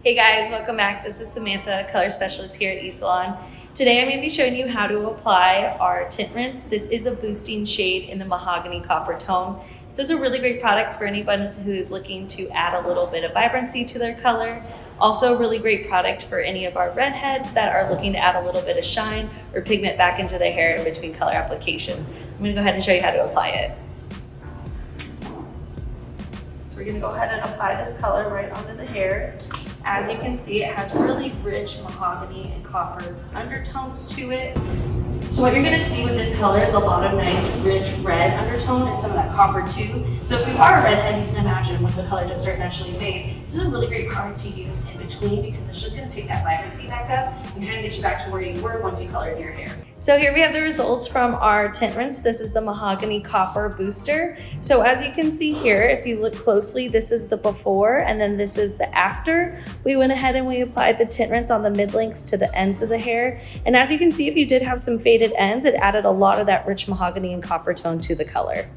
Hey guys, welcome back. This is Samantha, color specialist here at eSalon. Today I'm going to be showing you how to apply our tint rinse. This is a boosting shade in the mahogany copper tone. This is a really great product for anyone who is looking to add a little bit of vibrancy to their color. Also a really great product for any of our redheads that are looking to add a little bit of shine or pigment back into their hair in between color applications. I'm going to go ahead and show you how to apply it. So we're going to go ahead and apply this color right onto the hair. As you can see, it has really rich mahogany and copper undertones to it. So what you're gonna see with this color is a lot of nice, rich red undertone and some of that copper too. So if you are a redhead, you can imagine when the color does start naturally fade. This is a really great product to use in between because it's just gonna pick that vibrancy back up and kind of get you back to where you were once you colored your hair. So here we have the results from our tint rinse. This is the Mahogany Copper Booster. So as you can see here, if you look closely, this is the before and then this is the after. We went ahead and we applied the tint rinse on the mid-lengths to the ends of the hair. And as you can see, if you did have some faded ends, it added a lot of that rich mahogany and copper tone to the color.